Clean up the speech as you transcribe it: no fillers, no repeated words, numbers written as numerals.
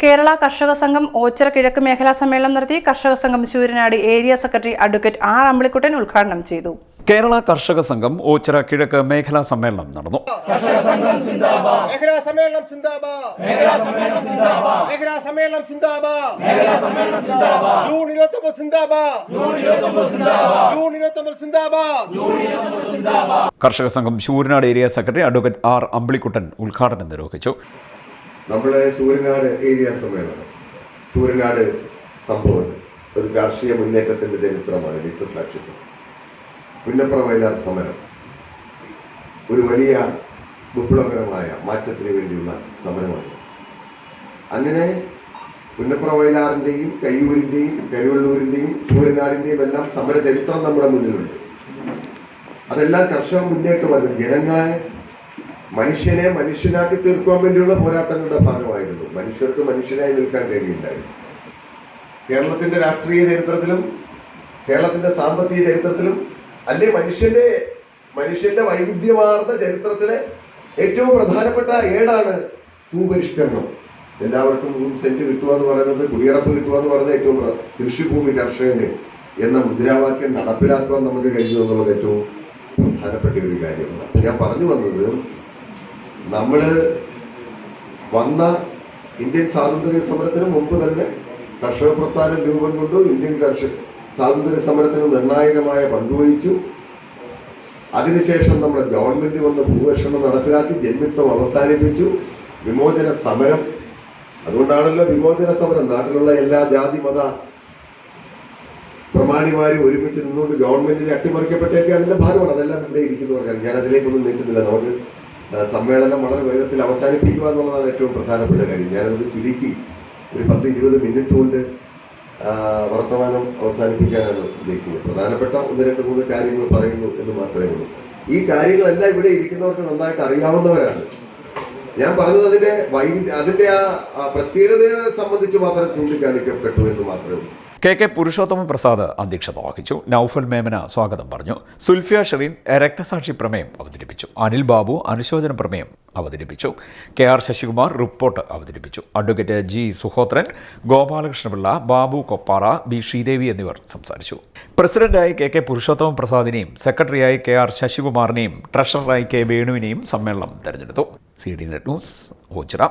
കേരള കർഷക സംഘം ഓച്ചിറ കിഴക്ക് മേഖലാ സമ്മേളനം നടത്തി. Karshaka Sangham Sooranad area secretary advocate R Ambilikuttan ഉദ്ഘാടനം ചെയ്തു. കേരള കർഷക സംഘം ഓച്ചിറ കിഴക്ക് മേഖലാ സമ്മേളനം നടന്നു. Karshaka Sangham Sooranad area secretary advocate R Ambilikuttan ഉദ്ഘാടനം നിർവഹിച്ചു. നമ്മുടെ സൂര്യനാട് ഏരിയ സമ്മേളനം, സൂര്യനാട് സംഭവം ഒരു കാർഷിക മുന്നേറ്റത്തിന്റെ ചരിത്രമാണ്. രക്തസാക്ഷിത്വം, പുന്നപ്ര വയലാർ സമരം ഒരു വലിയ വിപ്ലവകരമായ മാറ്റത്തിന് വേണ്ടിയുള്ള സമരമാണ്. അങ്ങനെ പുന്നപ്ര വയലാറിന്റെയും കയ്യൂരിന്റെയും കരുവള്ളൂരിന്റെയും സൂര്യനാടിന്റെയും എല്ലാം സമര ചരിത്രം നമ്മുടെ മുന്നിലുണ്ട്. അതെല്ലാം കർഷക മുന്നേറ്റമല്ല, ജനങ്ങളെ മനുഷ്യനെ മനുഷ്യനാക്കി തീർക്കാൻ വേണ്ടിയുള്ള പോരാട്ടങ്ങളുടെ ഭാഗമായിരുന്നു. മനുഷ്യർക്ക് മനുഷ്യനായി നിൽക്കാൻ കഴിയില്ലായിരുന്നു. കേരളത്തിന്റെ രാഷ്ട്രീയ ചരിത്രത്തിലും കേരളത്തിന്റെ സാമ്പത്തിക ചരിത്രത്തിലും അല്ലെ മനുഷ്യന്റെ വൈവിധ്യമാർന്ന ചരിത്രത്തിലെ ഏറ്റവും പ്രധാനപ്പെട്ട ഏടാണ് ഭൂപരിഷ്കരണം. എല്ലാവർക്കും 3 സെന്റ് കിട്ടുക എന്ന് പറയുന്നത്, കുടിയറപ്പ് കിട്ടുക എന്ന് പറയുന്നത് ഏറ്റവും കൃഷിഭൂമി കർഷകന് എന്ന മുദ്രാവാക്യം നടപ്പിലാക്കുവാൻ നമുക്ക് കഴിഞ്ഞു എന്നുള്ളത് ഏറ്റവും പ്രധാനപ്പെട്ട ഒരു കാര്യമാണ്. അപ്പൊ ഞാൻ പറഞ്ഞു വന്നത്, നമ്മള് വന്ന ഇന്ത്യൻ സ്വാതന്ത്ര്യ സമരത്തിന് മുമ്പ് തന്നെ കർഷക പ്രസ്ഥാനം രൂപം കൊണ്ടു. ഇന്ത്യൻ കർഷക സ്വാതന്ത്ര്യ സമരത്തിന് നിർണായകമായ പങ്കുവഹിച്ചു. അതിനുശേഷം നമ്മുടെ ഗവൺമെന്റ് വന്ന് ഭൂപരിഷ്കരണം നടപ്പിലാക്കി, ജന്മിത്വം അവസാനിപ്പിച്ചു. വിമോചന സമരം, അതുകൊണ്ടാണല്ലോ വിമോചന സമരം. നാട്ടിലുള്ള എല്ലാ ജാതി മത പ്രമാണിമാരും ഒരുമിച്ച് നിന്നുകൊണ്ട് ഗവൺമെന്റിനെ അട്ടിമറിക്കപ്പെട്ടേക്ക് അതിന്റെ ഭാഗമാണ്. അതെല്ലാം ഇവിടെ ഇരിക്കുന്നവർക്കാണ്. ഞാൻ അതിലേക്കൊന്നും നീട്ടുന്നില്ല. നമുക്ക് സമ്മേളനം വളരെ വേഗത്തിൽ അവസാനിപ്പിക്കുക എന്നുള്ളതാണ് ഏറ്റവും പ്രധാനപ്പെട്ട കാര്യം. ഞാനത് ചുരുക്കി ഒരു 10-20 മിനിറ്റ് കൊണ്ട് വർത്തമാനം അവസാനിപ്പിക്കാനാണ് ഉദ്ദേശിക്കുന്നത്. പ്രധാനപ്പെട്ട 1-2-3 കാര്യങ്ങൾ പറയുന്നു എന്ന് മാത്രമേ ഉള്ളൂ. ഈ കാര്യങ്ങളെല്ലാം ഇവിടെ ഇരിക്കുന്നവർക്ക് നന്നായിട്ട് അറിയാവുന്നവരാണ്. ഞാൻ പറഞ്ഞത് അതിന്റെ ആ പ്രത്യേകതയെ സംബന്ധിച്ച് മാത്രം ചൂണ്ടിക്കാണിക്കപ്പെട്ടു എന്ന് മാത്രമേ ഉള്ളൂ. കെ പുരുഷോത്തമ പ്രസാദ് അധ്യക്ഷത വഹിച്ചു. നൌഫൽ മേമന സ്വാഗതം പറഞ്ഞു. സുൽഫിയ ഷെറീൻ രക്തസാക്ഷി പ്രമേയം അവതരിപ്പിച്ചു. അനിൽ ബാബു അനുശോചന പ്രമേയം അവതരിപ്പിച്ചു. KR ശശികുമാർ റിപ്പോർട്ട് അവതരിപ്പിച്ചു. Advocate G Suhothran, Gopalakrishnapillai, Babu Koppara, B Sreedevi എന്നിവർ സംസാരിച്ചു. പ്രസിഡന്റായി കെ പുരുഷോത്തമ പ്രസാദിനെയും സെക്രട്ടറിയായി KR ശശികുമാറിനെയും ട്രഷററായി K വേണുവിനെയും സമ്മേളനം തെരഞ്ഞെടുത്തു. CD net news, Ochira.